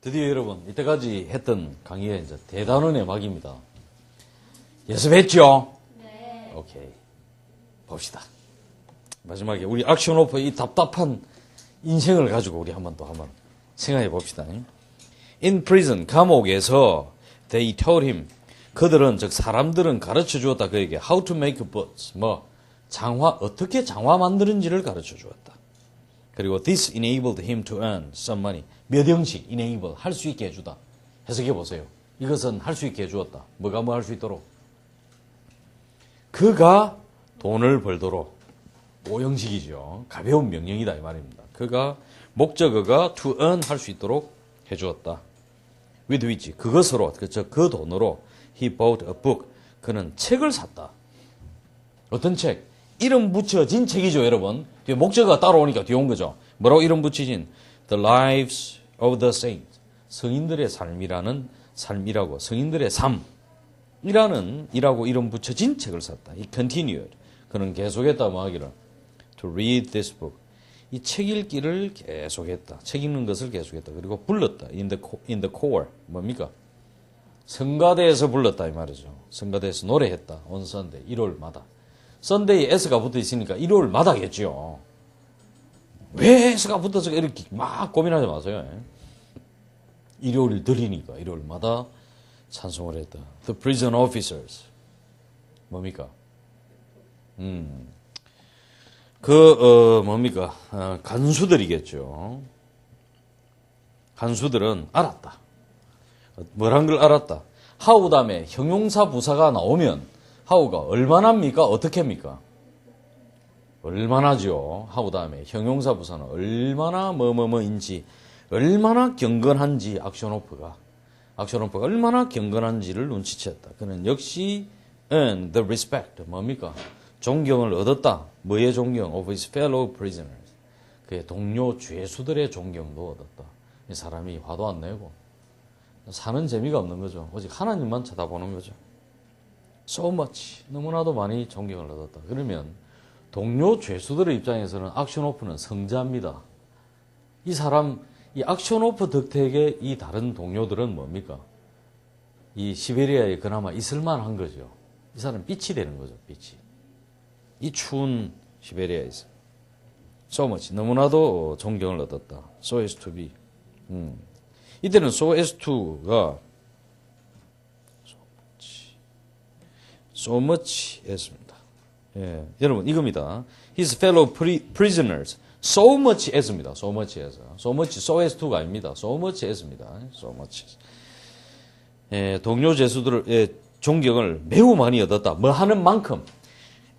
드디어 여러분, 이때까지 했던 강의의 이제 대단원의 막입니다. 연습했죠? 네. 오케이. 봅시다. 마지막에 우리 액션 오퍼의 이 답답한 인생을 가지고 우리 한번 생각해 봅시다. In prison, 감옥에서 they told him, 그들은, 즉 사람들은 가르쳐 주었다 그에게 how to make boats, 어떻게 장화 만드는지를 가르쳐 주었다. 그리고 this enabled him to earn some money. 몇 형식 enable, 할 수 있게 해주다. 해석해 보세요. 이것은 할 수 있게 해주었다. 뭐가 뭐 할 수 있도록? 그가 돈을 벌도록. 5형식이죠. 가벼운 명령이다 이 말입니다. 목적어가 to earn 할 수 있도록 해주었다. with which, 그것으로, 그 돈으로 he bought a book. 그는 책을 샀다. 어떤 책? 이름 붙여진 책이죠, 여러분. 뒤에 목적어가 따라오니까 뒤에 온 거죠. 뭐라고 이름 붙이진? The Lives of the Saints. 성인들의 삶이라고, 성인들의 삶이라고 이름 붙여진 책을 샀다. He continued. 그는 계속했다, 뭐 하기를. To read this book. 이 책 읽기를 계속했다. 책 읽는 것을 계속했다. 그리고 불렀다. In the choir. 뭡니까? 성가대에서 불렀다, 이 말이죠. 성가대에서 노래했다. On Sunday. 일요일마다. 썬데이에 S가 붙어 있으니까 일요일마다겠죠. 왜 S가 붙어서 이렇게 막 고민하지 마세요. 일요일 들이니까 일요일마다 찬송을 했다. The prison officers. 뭡니까? 간수들이겠죠. 간수들은 알았다. 뭐란 걸 알았다. how 다음에 형용사 부사가 나오면 how가 얼마나입니까? 어떻게 합니까? 얼마나죠. how 다음에 형용사 부사는 얼마나 뭐뭐뭐인지, 얼마나 경건한지 액션오프가 얼마나 경건한지를 눈치챘다. 그는 역시 earned the respect. 뭡니까? 존경을 얻었다. 뭐의 존경? Of his fellow prisoners. 그의 동료 죄수들의 존경도 얻었다. 이 사람이 화도 안 내고 사는 재미가 없는 거죠. 오직 하나님만 쳐다보는 거죠. So much. 너무나도 많이 존경을 얻었다. 그러면 동료 죄수들의 입장에서는 액션오프는 성자입니다. 이 액션오프 덕택의 이 다른 동료들은 뭡니까? 이 시베리아에 그나마 있을만한 거죠. 이 사람은 빛이 되는 거죠. 빛이. 이 추운 시베리아에서. So much. 너무나도 존경을 얻었다. So as to be. 이때는 so as to가 so much as입니다. 예, 여러분 이겁니다. His fellow prisoners so much as입니다. so much as. so much so as to가 아닙니다. so much as입니다. so much as. 예, 동료 죄수들의 존경을 매우 많이 얻었다. 뭐 하는 만큼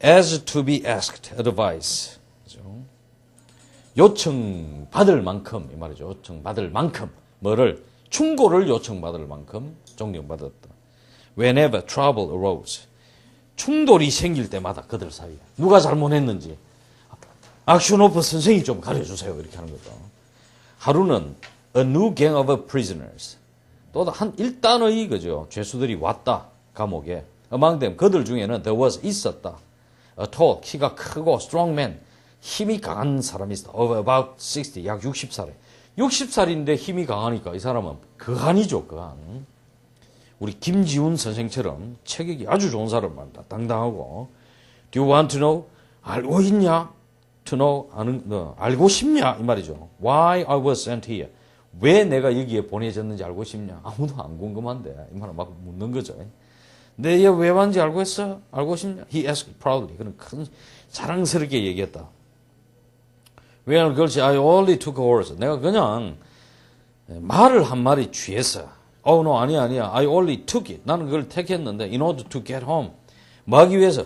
as to be asked advice. 그죠? 요청받을 만큼 이 말이죠. 요청받을 만큼 뭐를 충고를 요청받을 만큼 존경받았다. Whenever trouble arose. 충돌이 생길 때마다 그들 사이에 누가 잘못했는지 액션오프 선생이 좀 가르쳐주세요. 이렇게 하는 거죠. 하루는 a new gang of prisoners. 또 한 일단의 그죠 죄수들이 왔다. 감옥에. among them 그들 중에는 there was 있었다. a tall 키가 크고 strong man 힘이 강한 사람이 있었다. of about 60 약 60살에 60살인데 힘이 강하니까 이 사람은 거한이죠. 거한. 우리 김지훈 선생처럼 체격이 아주 좋은 사람 말이다. 당당하고. Do you want to know? 알고 있냐? To know? 알고 싶냐? 이 말이죠. Why I was sent here? 왜 내가 여기에 보내졌는지 알고 싶냐? 아무도 안 궁금한데. 이 말은 막 묻는 거죠. 내 얘 왜 왔는지 알고 있어? 알고 싶냐? He asked proudly. 그는 큰 자랑스럽게 얘기했다. Well, 그렇지. I only took a horse. 내가 그냥 말을 한 마리 취했어. Oh, no, 아니야. I only took it. 나는 그걸 택했는데, in order to get home. 뭐 하기 위해서?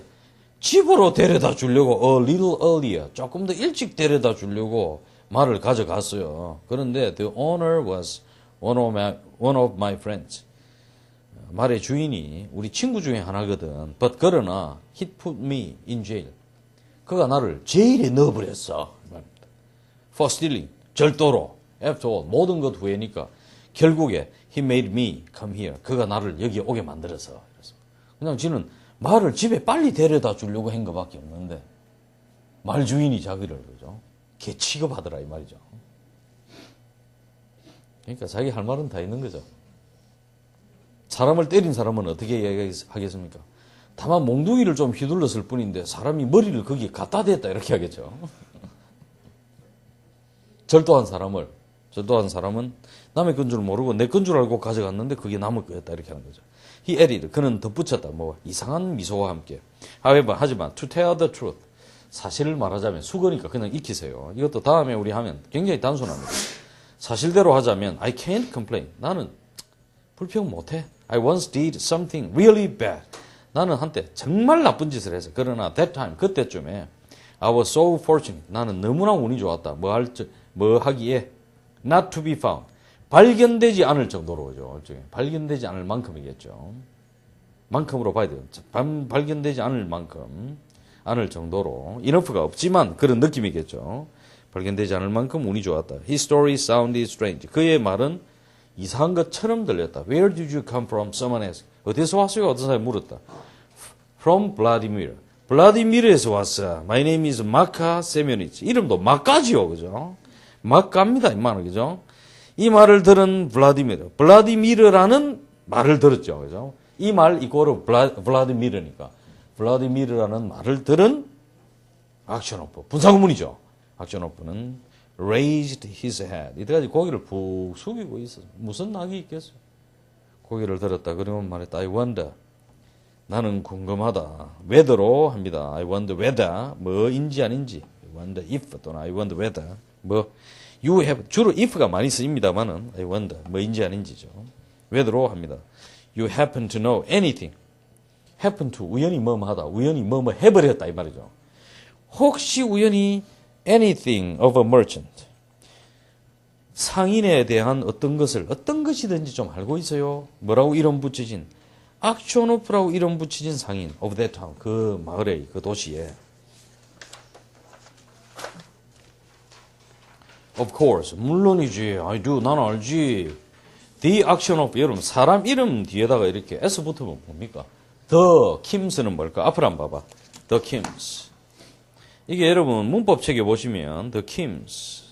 집으로 데려다 주려고, a little earlier. 조금 더 일찍 데려다 주려고 말을 가져갔어요. 그런데, the owner was one of my friends. 말의 주인이 우리 친구 중에 하나거든. But 그러나, he put me in jail. 그가 나를 제일에 넣어버렸어. For stealing. 절도로. After all. 모든 것 후에니까. 결국에 he made me come here. 그가 나를 여기 오게 만들어서. 그냥 지는 말을 집에 빨리 데려다 주려고 한 것밖에 없는데 말 주인이 자기를 그죠? 개 취급하더라 이 말이죠. 그러니까 자기 할 말은 다 있는 거죠. 사람을 때린 사람은 어떻게 이야기하겠습니까? 다만 몽둥이를 좀 휘둘렀을 뿐인데 사람이 머리를 거기에 갖다 댔다 이렇게 하겠죠. 절도한 사람은 남의 건 줄 모르고 내 건 줄 알고 가져갔는데 그게 남의 거였다 이렇게 하는 거죠. He added, 그는 덧붙였다. 뭐 이상한 미소와 함께. However, 하지만 to tell the truth, 사실을 말하자면 수거니까 그냥 익히세요. 이것도 다음에 우리 하면 굉장히 단순합니다. 사실대로 하자면 I can't complain. 나는 불평 못해. I once did something really bad. 나는 한때 정말 나쁜 짓을 했어. 그러나 that time, 그때쯤에 I was so fortunate. 나는 너무나 운이 좋았다. 뭐 하기에 not to be found. 발견되지 않을 정도로죠. 발견되지 않을 만큼이겠죠. 만큼으로 봐야 돼요. 발견되지 않을 만큼, 않을 정도로. enough가 없지만 그런 느낌이겠죠. 발견되지 않을 만큼 운이 좋았다. His story sounded strange. 그의 말은 이상한 것처럼 들렸다. Where did you come from? Someone asked. 어디서 왔어요? 어떤 사람이 물었다. From Vladimir. 블라디미르에서 왔어. My name is Maka Semyonich. 이름도 마카지요, 그죠? 마카입니다, 이만은, 그죠? 이 말을 들은 블라디미르라는 말을 들었죠, 그죠? 이 말 이거로 블라디미르니까. 블라디미르라는 말을 들은 악셔노프. 분사구문이죠. 악셔노프는 raised his head. 이때까지 고개를 푹 숙이고 있었어. 무슨 낙이 있겠어요? 고개를 들었다. 그러면 말했다. I wonder. 나는 궁금하다. whether로 합니다. I wonder whether 뭐인지 아닌지. I wonder if 또는 I wonder whether 뭐 you have 주로 if가 많이 쓰입니다만은 I wonder 뭐인지 아닌지죠. whether로 합니다. You happen to know anything. happen to 우연히 뭐뭐하다. 우연히 뭐뭐 해버렸다 이 말이죠. 혹시 우연히 anything of a merchant 상인에 대한 어떤 것이든지 좀 알고 있어요. 뭐라고 이름 붙여진 악쇼노프라고 이름 붙여진 상인 of that town 그 마을에 그 도시에 of course 물론이지 I do 난 알지 the action of 여러분 사람 이름 뒤에다가 이렇게 S 붙으면 뭡니까? The Kims는 뭘까? 앞을 한번 봐봐. The Kims 이게 여러분 문법책에 보시면 The Kims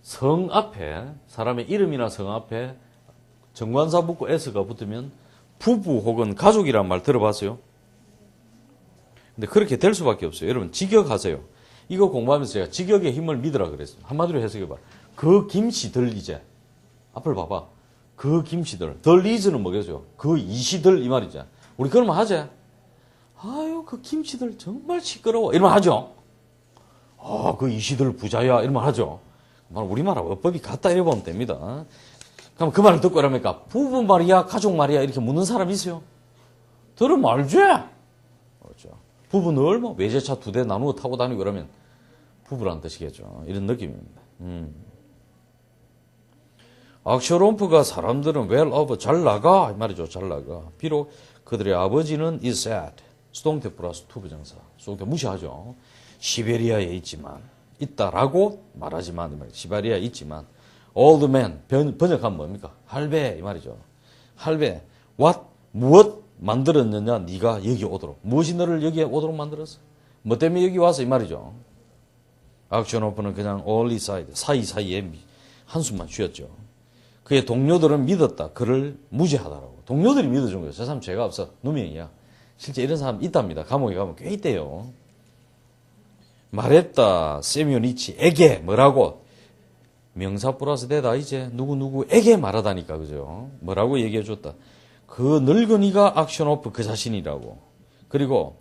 성 앞에 사람의 이름이나 성 앞에 정관사 붙고 S가 붙으면 부부 혹은 가족이란 말 들어봤어요? 근데 그렇게 될 수밖에 없어요. 여러분 직역하세요. 이거 공부하면서 제가 직역의 힘을 믿으라 그랬어요. 한마디로 해석해봐. 그 김씨들 이제 앞을 봐봐. 그 김씨들. 덜 리즈는 뭐겠어요? 그 이씨들 이 말이죠. 우리 그러면 하재. 아유 그 김씨들 정말 시끄러워. 이러면 하죠. 아 그 이씨들 부자야. 이러면 하죠. 우리말하 어법이 같다 이러면 됩니다. 그럼 그 말을 듣고 이러니까 부부 말이야 가족 말이야 이렇게 묻는 사람 있어요? 들으면 알지? 그렇죠. 부부는 얼마 외제차 2대 나누어 타고 다니고 그러면 부부란 뜻이겠죠. 이런 느낌입니다. 악셔롬프가 사람들은 well off 잘 나가 이 말이죠. 잘 나가. 비록 그들의 아버지는 is sad 수동태 플러스 to 부정사 수동태 무시하죠. 시베리아에 있지만 있다라고 말하지만 이 말이죠. 시베리아에 있지만 old man 번역하면 뭡니까? 할배 이 말이죠. 할배 what 무엇 만들었느냐 네가 여기 오도록 무엇이 너를 여기에 오도록 만들었어? 뭐 때문에 여기 와서 이 말이죠. 악셔노프는 그냥 only side 사이사이에 한숨만 쉬었죠. 그의 동료들은 믿었다. 그를 무죄하다라고. 동료들이 믿어준 거예요. 저 사람 죄가 없어. 누명이야. 실제 이런 사람 있답니다. 감옥에 가면 꽤 있대요. 말했다. 세미오니치에게 뭐라고? 명사 플러스 대다 이제 누구누구에게 말하다니까 그죠? 뭐라고 얘기해줬다. 그 늙은이가 악셔노프 그 자신이라고. 그리고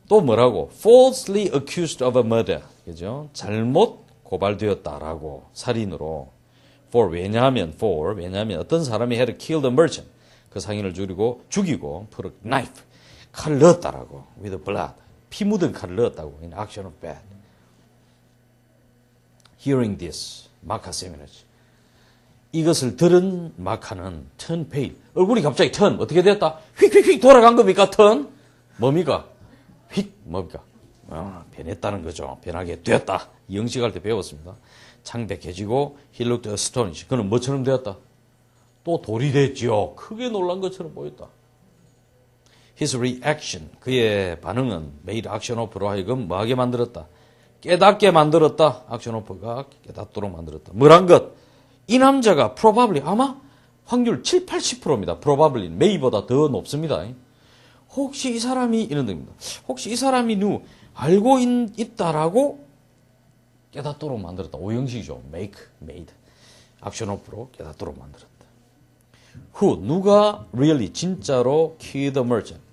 또 뭐라고? falsely accused of a murder. 그죠? 잘못 고발되었다라고. 살인으로. 왜냐하면 어떤 사람이 had killed a merchant. 그 상인을 죽이고 put a knife. 칼을 넣었다라고. with blood. 피 묻은 칼을 넣었다고. in action of bad. Hearing this. 마카 세미너지. 이것을 들은 마카는 turn pale. 얼굴이 갑자기 turn. 어떻게 됐다? 휙휙휙 돌아간 겁니까? turn? 뭡니까? 뭡니까? 변했다는 거죠. 변하게 되었다. 영식할 때 배웠습니다. 창백해지고 he looked astonished. 그는 뭐처럼 되었다? 또 돌이 됐지요. 크게 놀란 것처럼 보였다. His reaction. 그의 반응은 made 악셔노프로 하여금 뭐하게 만들었다? 깨닫게 만들었다. 악셔노프가 깨닫도록 만들었다. 뭐란 것? 이 남자가 probably 아마 확률 7, 80%입니다. probably may보다 더 높습니다. 혹시 이 사람이 이런 겁니다. 혹시 이 사람이 알고 있다라고 깨닫도록 만들었다. 오형식이죠. make, made. 액션 오프로 깨닫도록 만들었다. who 누가 really 진짜로 killed the merchant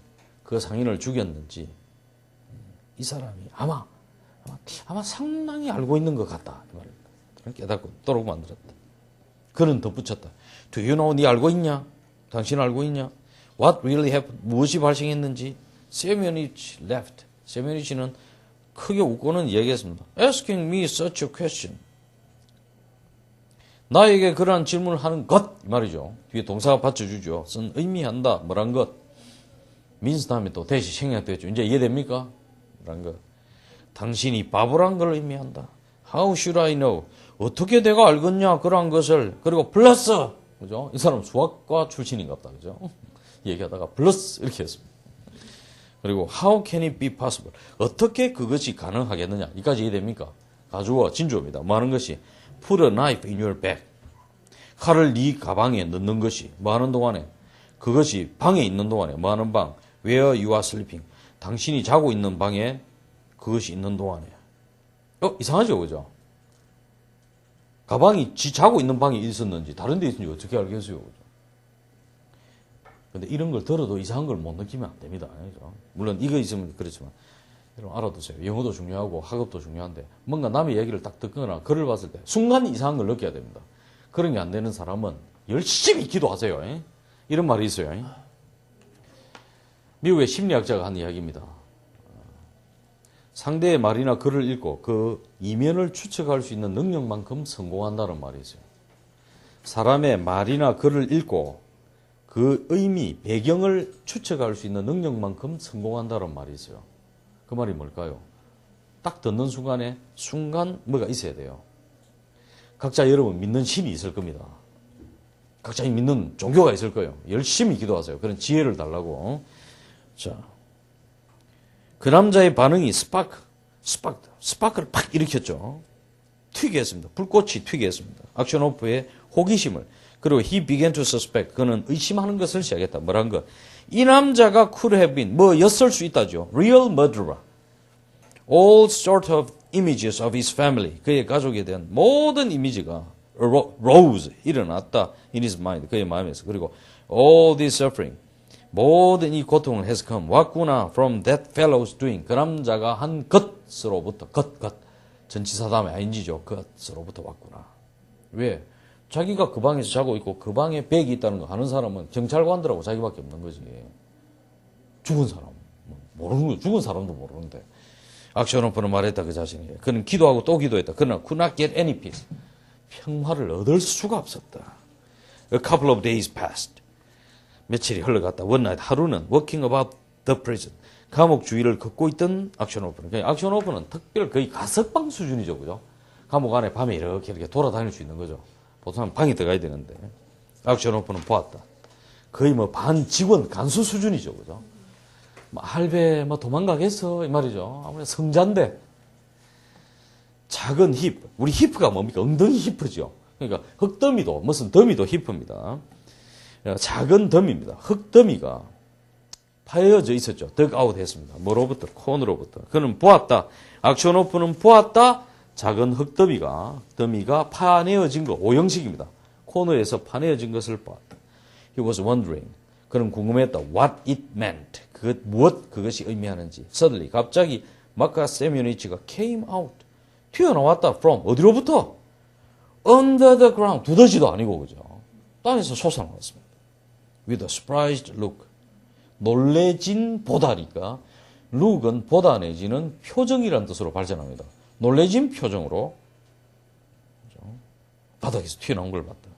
그 상인을 죽였는지 이 사람이 아마 상당히 알고 있는 것 같다. 이 말입니다. 깨닫도록 만들었다. 그는 덧붙였다. Do you know? 네 알고 있냐? 당신 알고 있냐? What really happened? 무엇이 발생했는지? 세미오니치 left. 세미오니치는 크게 웃고는 얘기했습니다. Asking me such a question. 나에게 그러한 질문을 하는 것 이 말이죠. 뒤에 동사가 받쳐주죠. 쓴 의미한다. 뭐란 것. means 다음에 또 대시 생략되었죠. 이제 이해됩니까? 뭐란 것. 당신이 바보란 걸 의미한다. How should I know? 어떻게 내가 알겠냐 그러한 것을. 그리고 플러스 그죠? 이 사람 수학과 출신인가 보다. 그죠? 얘기하다가 플러스 이렇게 했습니다. 그리고 how can it be possible? 어떻게 그것이 가능하겠느냐? 이까지 이해됩니까? 가주어 진주어입니다. 뭐 하는 것이 put a knife in your bag. 칼을 네 가방에 넣는 것이 뭐 하는 동안에 그것이 방에 있는 동안에 뭐 하는 방 where you are sleeping. 당신이 자고 있는 방에 그것이 있는 동안에 이상하죠 그죠? 가방이 자고 있는 방에 있었는지 다른 데 있는지 어떻게 알겠어요 그죠? 근데 이런 걸 들어도 이상한 걸 못 느끼면 안 됩니다. 그죠? 물론 이거 있으면 그렇지만 여러분 알아두세요. 영어도 중요하고 학업도 중요한데 뭔가 남의 얘기를 딱 듣거나 글을 봤을 때 순간 이상한 걸 느껴야 됩니다. 그런 게 안 되는 사람은 열심히 기도하세요. 이런 말이 있어요. 미국의 심리학자가 한 이야기입니다. 상대의 말이나 글을 읽고 그 이면을 추측할 수 있는 능력만큼 성공한다는 말이 있어요. 사람의 말이나 글을 읽고 그 의미, 배경을 추측할 수 있는 능력만큼 성공한다는 말이 있어요. 그 말이 뭘까요? 딱 듣는 순간 뭐가 있어야 돼요. 각자 여러분 믿는 신이 있을 겁니다. 각자 믿는 종교가 있을 거예요. 열심히 기도하세요. 그런 지혜를 달라고. 자, 그 남자의 반응이 스파크를 팍 일으켰죠. 튀게 했습니다. 불꽃이 튀게 했습니다. 액션 오프의 호기심을. 그리고 he began to suspect. 그는 의심하는 것을 시작했다. 뭐란 것? 이 남자가 could have been 뭐였을 수 있다죠. real murderer. all sort of images of his family. 그의 가족에 대한 모든 이미지가 rose 일어났다. in his mind. 그의 마음에서. 그리고 all this suffering. 모든 이 고통을 has come. 왔구나. from that fellow's doing. 그 남자가 한 것으로부터. 전치사다음에 ing죠. 것으로부터 왔구나. 왜? 자기가 그 방에서 자고 있고 그 방에 백이 있다는 거 아는 사람은 경찰관들하고 자기밖에 없는 거지. 죽은 사람. 모르는 거 죽은 사람도 모르는데. 액션 오프는 말했다 그 자신에게. 그는 기도하고 또 기도했다. 그러나 could not get any peace. 평화를 얻을 수가 없었다. A couple of days passed. 며칠이 흘러갔다. One night 하루는 walking about the prison. 감옥 주위를 걷고 있던 액션 오프는. 액션 오프는 특별 거의 가석방 수준이죠. 그죠? 감옥 안에 밤에 이렇게 돌아다닐 수 있는 거죠. 보통 방에 들어가야 되는데. 액션 오프는 보았다. 거의 반 직원 간수 수준이죠. 그죠? 할배 도망가겠어 이 말이죠. 아무래도 성자인데 작은 힙. 우리 힙가 뭡니까? 엉덩이 힙이죠. 그러니까 흙더미도 무슨 더미도 힙입니다. 작은 더미입니다. 흙더미가 파여져 있었죠. 덕아웃 했습니다. 뭐로부터? 콘으로부터. 그는 보았다. 액션 오프는 보았다. 작은 흙더미가 파내어진 거. 오형식입니다. 코너에서 파내어진 것을 보았다. He was wondering. 그는 궁금했다. What it meant. 그것이 의미하는지. Suddenly 갑자기 마카 세미오니치가 came out. 튀어나왔다. From 어디로부터? Under the ground. 두더지도 아니고 그죠. 땅에서 솟아나왔습니다. With a surprised look. 놀래진 보다니까. look은 보다 내지는 표정이라는 뜻으로 발전합니다. 놀래진 표정으로 그죠? 바닥에서 튀어나온 걸 봤다.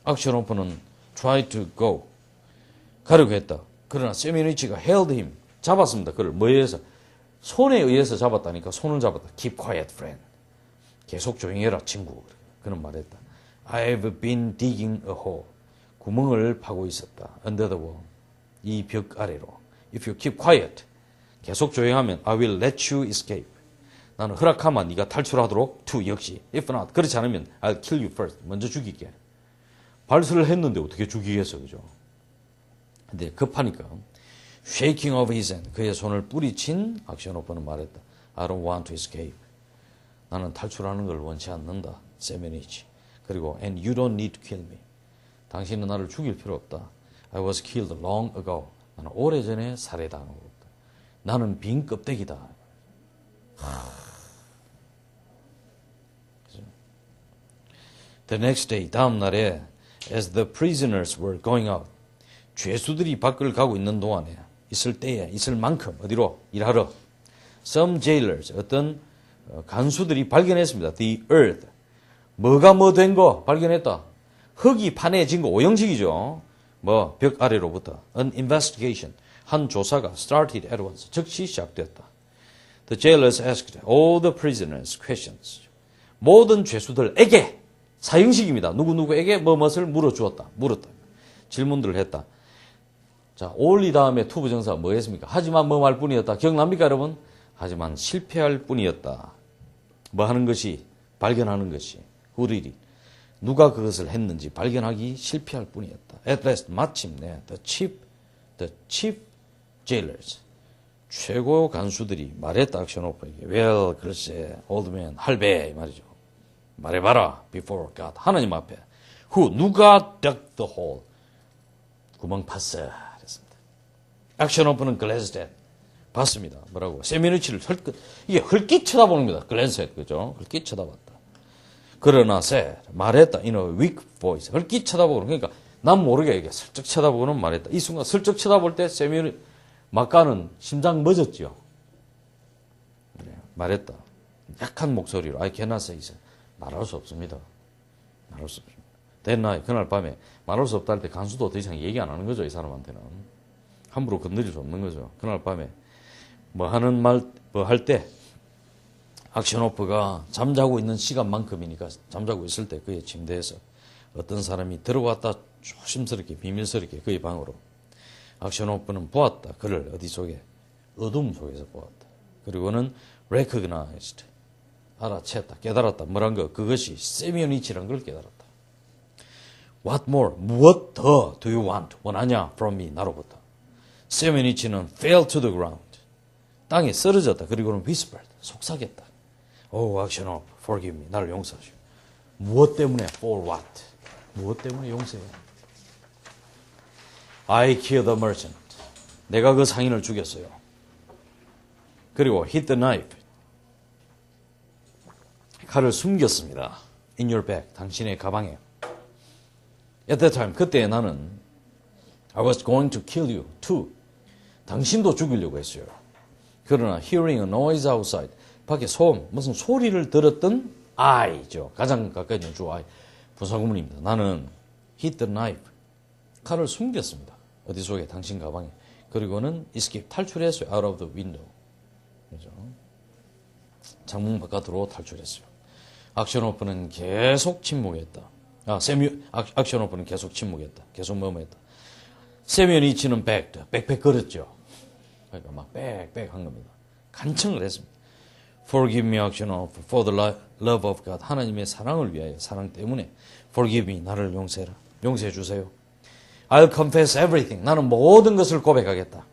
액션 오프는 try to go. 가려고 했다. 그러나 세미오니치가 held him. 잡았습니다. 그를 뭐에 의해서? 손에 의해서 잡았다니까. 손을 잡았다. Keep quiet, friend. 계속 조용히 해라, 친구. 그는 말했다. I've been digging a hole. 구멍을 파고 있었다. Under the wall. 이 벽 아래로. If you keep quiet. 계속 조용하면 I will let you escape. 나는 허락하면 네가 탈출하도록 to 역시. If not, 그렇지 않으면 I'll kill you first. 먼저 죽일게. 발설을 했는데 어떻게 죽이겠어, 그죠? 근데 급하니까 shaking of his hand, 그의 손을 뿌리친 악셔노프는 말했다. I don't want to escape. 나는 탈출하는 걸 원치 않는다. 세메니치. 그리고 and you don't need to kill me. 당신은 나를 죽일 필요 없다. I was killed long ago. 나는 오래전에 살해당하고 있다. 나는 빈 껍데기다. The next day, 다음 날에 as the prisoners were going out, 죄수들이 밖을 가고 있는 동안에 있을 만큼 어디로 일하러 some jailers, 어떤 간수들이 발견했습니다. The earth, 뭐가 뭐 된 거 발견했다. 흙이 파내진 거 오형식이죠. 뭐 벽 아래로부터 an investigation, 한 조사가 started at once, 즉시 시작됐다. The jailers asked all the prisoners questions. 모든 죄수들에게 사형식입니다. 누구누구에게 무엇을 물었다. 질문들을 했다. 자, only 다음에 to 부정사가 뭐 했습니까? 하지만 뭐 말 뿐이었다. 기억납니까, 여러분? 하지만 실패할 뿐이었다. 뭐 하는 것이, 발견하는 것이, who did it? 누가 그것을 했는지 발견하기 실패할 뿐이었다. At last, 마침내, the chief jailers, 최고 간수들이 말했다, 악셔노프에게. Well, 글쎄, old man, 할배, 말이죠. 말해봐라, before God, 하나님 앞에. Who, 누가 dug the hole? 구멍 팠어. 그랬습니다. 악셔노프는 glanced at, 봤습니다. 뭐라고? 세미누치를 이게 헐깃 쳐다보는 겁니다. glanced at, 그죠? 헐깃 쳐다봤다. 그러나 말했다. in a weak voice. 헐깃 쳐다보고는, 그러니까 난 모르게 이게 슬쩍 쳐다보고는 말했다. 이 순간 슬쩍 쳐다볼 때 막가는 심장 멎었지요. 네, 말했다. 약한 목소리로 I cannot say so. 말할 수 없습니다. 말할 수 없습니다. That night, 그날 밤에 말할 수 없다 할 때 간수도 더 이상 얘기 안 하는 거죠. 이 사람한테는. 함부로 건드릴 수 없는 거죠. 그날 밤에 뭐 할 때 악셔노프가 잠자고 있는 시간만큼이니까 잠자고 있을 때 그의 침대에서 어떤 사람이 들어왔다 조심스럽게 비밀스럽게 그의 방으로. 악셔노프는 보았다. 그를 어디 속에? 어둠 속에서 보았다. 그리고는 recognized, 알아챘다, 깨달았다. 뭐란 거? 그것이 세미오니치란 걸 깨달았다. What more? 무엇 더 do you want? 원하냐? From me, 나로부터. 세미오니치는 fell to the ground. 땅에 쓰러졌다. 그리고는 whispered, 속삭였다. Oh, 악셔노프, forgive me. 나를 용서하시오. 무엇 때문에? For what? 무엇 때문에 용서해? I killed the merchant. 내가 그 상인을 죽였어요. 그리고 hid the knife. 칼을 숨겼습니다. In your bag. 당신의 가방에. At that time. 그때 나는 I was going to kill you too. 당신도 죽이려고 했어요. 그러나 hearing a noise outside. 밖에 소음, 무슨 소리를 들었던 I죠. 가장 가까이 있는 주 I. 부사구문입니다. 나는 hid the knife. 칼을 숨겼습니다. 어디 속에? 당신 가방에. 그리고는 escape, 탈출했어요. Out of the window. 그죠? 창문 바깥으로 탈출했어요. 악셔노프는 계속 침묵했다. 악셔노프는 계속 침묵했다. 계속 뭐뭐했다. 세미오니치는 빽빽 걸었죠. 그러니까 막 빽빽 한 겁니다. 간청을 했습니다. Forgive me, 악셔노프, for the love of God. 하나님의 사랑을 위하여, 사랑 때문에. Forgive me, 나를 용서해라. 용서해 주세요. I'll confess everything. 나는 모든 것을 고백하겠다.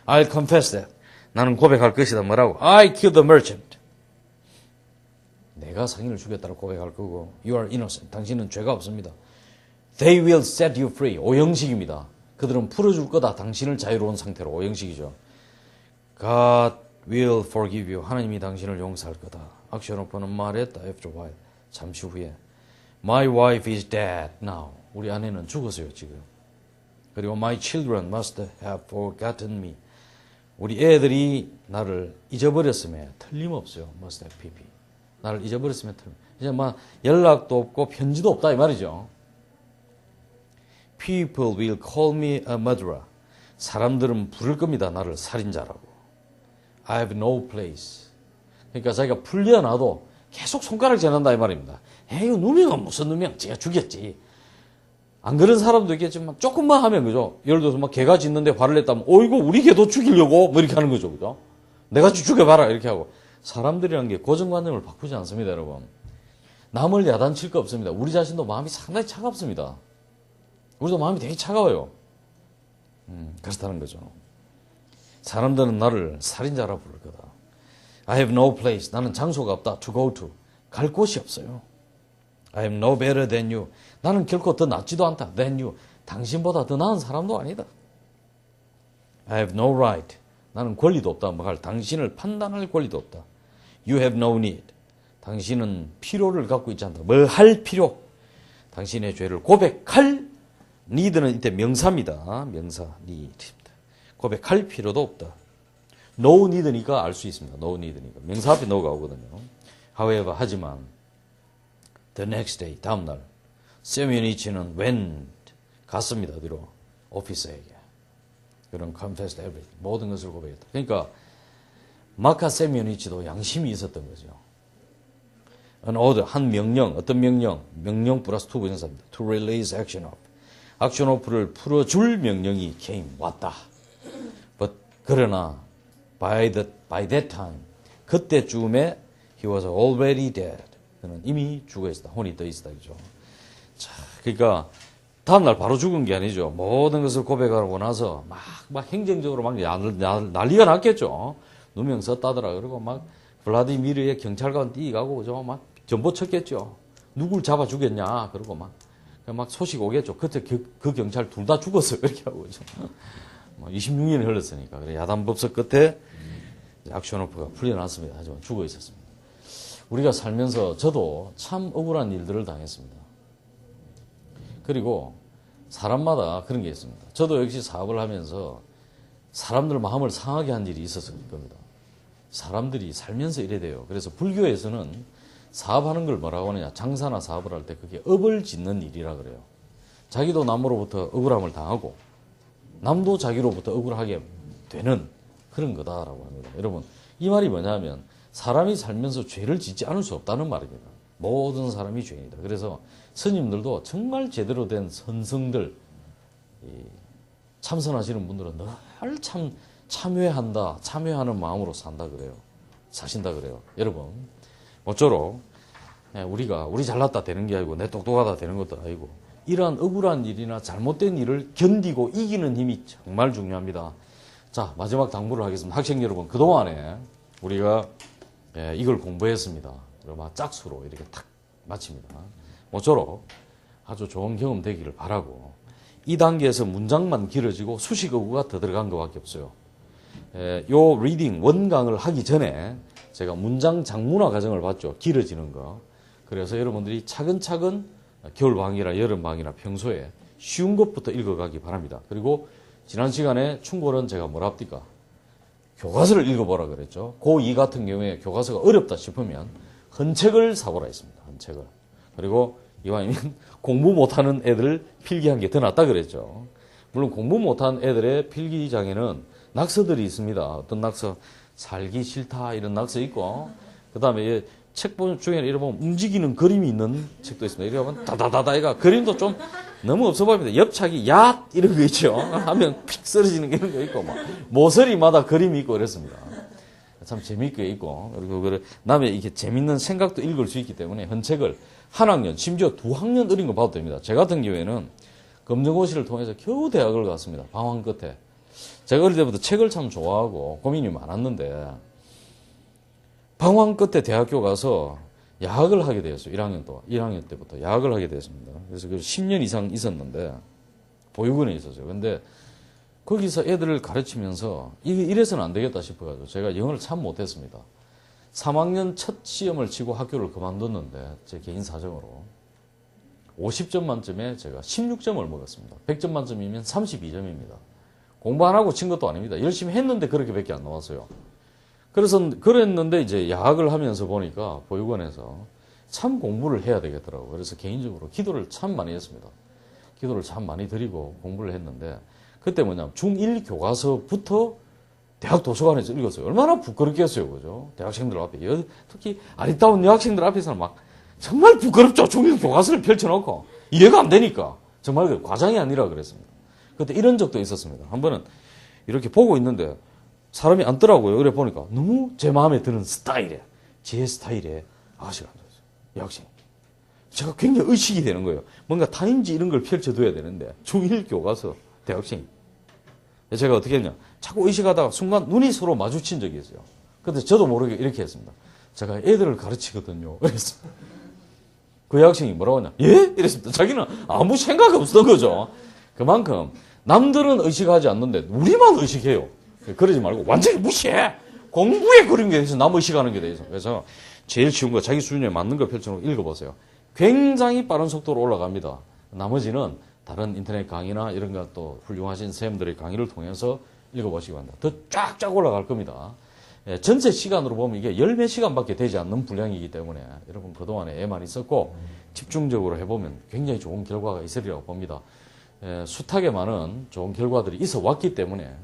I'll confess that. 나는 고백할 것이다. 뭐라고? I killed the merchant. 내가 상인을 죽였다고 고백할 거고, You are innocent. 당신은 죄가 없습니다. They will set you free. 오형식입니다. 그들은 풀어줄 거다. 당신을 자유로운 상태로. 오형식이죠. God will forgive you. 하나님이 당신을 용서할 거다. 악셔노프는 말했다. After a while. 잠시 후에. My wife is dead now. 우리 아내는 죽었어요, 지금. 그리고 my children must have forgotten me. 우리 애들이 나를 잊어버렸음에 틀림없어요. must have PP. 나를 잊어버렸으면 틀림없어요. 이제 막 연락도 없고 편지도 없다 이 말이죠. People will call me a murderer. 사람들은 부를 겁니다. 나를 살인자라고. I have no place. 그러니까 자기가 풀려나도 계속 손가락 재난다 이 말입니다. 에이, 누명은 무슨 누명? 제가 죽였지. 안 그런 사람도 있겠지만 조금만 하면 그죠? 예를 들어서 막 개가 짖는데 화를 냈다면 어이구 우리 개도 죽이려고 뭐 이렇게 하는 거죠. 그죠? 내가 죽여봐라 이렇게 하고 사람들이란 게 고정관념을 바꾸지 않습니다, 여러분. 남을 야단칠 거 없습니다. 우리 자신도 마음이 상당히 차갑습니다. 우리도 마음이 되게 차가워요. 그렇다는 거죠. 사람들은 나를 살인자라 부를 거다. I have no place. 나는 장소가 없다. To go to. 갈 곳이 없어요. I am no better than you. 나는 결코 더 낫지도 않다. Than you. 당신보다 더 나은 사람도 아니다. I have no right. 나는 권리도 없다. 당신을 판단할 권리도 없다. You have no need. 당신은 필요를 갖고 있지 않다. 뭘 할 필요. 당신의 죄를 고백할 need는 이때 명사입니다. 명사 need. 고백할 필요도 없다. No need니까 알 수 있습니다. No need니까. 명사 앞에 no가 오거든요. However, 하지만 the next day, 다음날 세미오니치는 went, 갔습니다. 어디로? 오피스에게. 그런 confessed everything. 모든 것을 고백했다. 그러니까 마카 세미오니치도 양심이 있었던 거죠. An order, 한 명령, 어떤 명령? 명령 플러스 to 부정사입니다. To release action of. action of를 풀어줄 명령이 came, 왔다. But, 그러나 by that time, 그때쯤에 he was already dead. 그는 이미 죽어 있었다. 혼이 떠 있었다. 그죠? 자, 그러니까 다음날 바로 죽은 게 아니죠. 모든 것을 고백하고 나서 막 행정적으로 막 난리가 났겠죠. 누명 썼다더라. 그리고 막 블라디미르의 경찰관 뛰어가고 그죠? 막 전보 쳤겠죠. 누굴 잡아 주겠냐. 그러고 막 소식 오겠죠. 그때 그 경찰 둘 다 죽었어요. 그렇게 하고 그죠? 26년이 흘렀으니까. 그래 야단법석 끝에 액션오프가 풀려났습니다. 하지만 죽어 있었습니다. 우리가 살면서 저도 참 억울한 일들을 당했습니다. 그리고 사람마다 그런 게 있습니다. 저도 역시 사업을 하면서 사람들 마음을 상하게 한 일이 있었을 겁니다. 사람들이 살면서 이래 돼요. 그래서 불교에서는 사업하는 걸 뭐라고 하느냐. 장사나 사업을 할 때 그게 업을 짓는 일이라 그래요. 자기도 남으로부터 억울함을 당하고 남도 자기로부터 억울하게 되는 그런 거다라고 합니다. 여러분, 이 말이 뭐냐면 사람이 살면서 죄를 짓지 않을 수 없다는 말입니다. 모든 사람이 죄인이다. 그래서 스님들도 정말 제대로 된 선성들, 참선하시는 분들은 늘 참회하는 마음으로 산다 그래요. 사신다 그래요. 여러분, 모쪼록 우리 잘났다 되는 게 아니고 내 똑똑하다 되는 것도 아니고 이러한 억울한 일이나 잘못된 일을 견디고 이기는 힘이 정말 중요합니다. 자, 마지막 당부를 하겠습니다. 학생 여러분, 그동안에 우리가 이걸 공부했습니다. 그러면 짝수로 이렇게 탁 마칩니다. 모쪼록 아주 좋은 경험 되기를 바라고 이 단계에서 문장만 길어지고 수식어구가 더 들어간 것밖에 없어요. 요 리딩 원강을 하기 전에 제가 문장 장문화 과정을 봤죠. 길어지는 거. 그래서 여러분들이 차근차근 겨울방학이나 여름방학이나 평소에 쉬운 것부터 읽어가기 바랍니다. 그리고 지난 시간에 충고는 제가 뭐라 합니까? 교과서를 읽어보라 그랬죠. 고2 같은 경우에 교과서가 어렵다 싶으면 헌책을 사보라 했습니다. 헌책을. 그리고 이왕이면 공부 못하는 애들 필기 한 개 더 낫다 그랬죠. 물론 공부 못한 애들의 필기장에는 낙서들이 있습니다. 어떤 낙서, 살기 싫다 이런 낙서 있고, 그 다음에 책 중에 이런 보면 움직이는 그림이 있는 책도 있습니다. 이렇게 하면 다다다다가 그림도 좀 너무 없어 보입니다. 옆차기 얏 이런 거 있죠. 하면 픽 쓰러지는 이런 거 있고, 막 모서리마다 그림이 있고 그랬습니다. 참 재미있게 있고, 그리고 남의 이렇게 재밌는 생각도 읽을 수 있기 때문에 헌책을 한 학년, 심지어 2학년 어린 거 봐도 됩니다. 제 같은 경우에는 검정고시를 통해서 겨우 대학을 갔습니다. 방황 끝에. 제가 어릴 때부터 책을 참 좋아하고 고민이 많았는데 방황 끝에 대학교 가서 야학을 하게 되었어요. 1학년 때부터 야학을 하게 되었습니다. 그래서 10년 이상 있었는데 보육원에 있었어요. 근데 거기서 애들을 가르치면서 이래서는 안 되겠다 싶어가지고 제가 영어를 참 못했습니다. 3학년 첫 시험을 치고 학교를 그만뒀는데 제 개인 사정으로 50점 만점에 제가 16점을 먹었습니다. 100점 만점이면 32점입니다. 공부 안 하고 친 것도 아닙니다. 열심히 했는데 그렇게밖에 안 나왔어요. 그래서 그랬는데 이제 야학을 하면서 보니까 보육원에서 참 공부를 해야 되겠더라고요. 그래서 개인적으로 기도를 참 많이 했습니다. 기도를 참 많이 드리고 공부를 했는데 그때 뭐냐면 중1 교과서부터 대학 도서관에서 읽었어요. 얼마나 부끄럽겠어요. 그죠? 대학생들 앞에. 특히 아리따운 여학생들 앞에서는 막 정말 부끄럽죠. 중1 교과서를 펼쳐놓고. 이해가 안 되니까. 정말 과장이 아니라 그랬습니다. 그때 이런 적도 있었습니다. 한 번은 이렇게 보고 있는데 사람이 앉더라고요. 그래 보니까 너무 제 마음에 드는 스타일에, 제 스타일에 아가씨가 앉았어요. 여학생이. 제가 굉장히 의식이 되는 거예요. 뭔가 타임지 이런 걸 펼쳐둬야 되는데 중1 교과서 대학생이. 제가 어떻게 했냐. 자꾸 의식하다가 순간 눈이 서로 마주친 적이 있어요. 근데 저도 모르게 이렇게 했습니다. 제가 애들을 가르치거든요. 그래서 그 여학생이 뭐라고 하냐. 예? 이랬습니다. 자기는 아무 생각 없었던 거죠. 그만큼 남들은 의식하지 않는데 우리만 의식해요. 그러지 말고 완전히 무시해. 공부에 그런 게 있어서 남 의식하는 게 돼 있어. 그래서 제일 쉬운 거 자기 수준에 맞는 거 펼쳐놓고 읽어보세요. 굉장히 빠른 속도로 올라갑니다. 나머지는 다른 인터넷 강의나 이런 거 또 훌륭하신 선생님들의 강의를 통해서 읽어보시기 바랍니다. 더 쫙쫙 올라갈 겁니다. 예, 전체 시간으로 보면 이게 열 몇 시간밖에 되지 않는 분량이기 때문에 여러분 그동안에 애만 있었고 집중적으로 해보면 굉장히 좋은 결과가 있으리라고 봅니다. 예, 숱하게 많은 좋은 결과들이 있어 왔기 때문에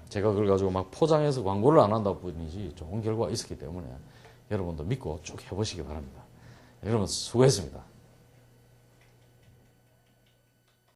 제가 그걸 가지고 막 포장해서 광고를 안 한다 뿐이지 좋은 결과가 있었기 때문에 여러분도 믿고 쭉 해보시기 바랍니다. 여러분 수고했습니다.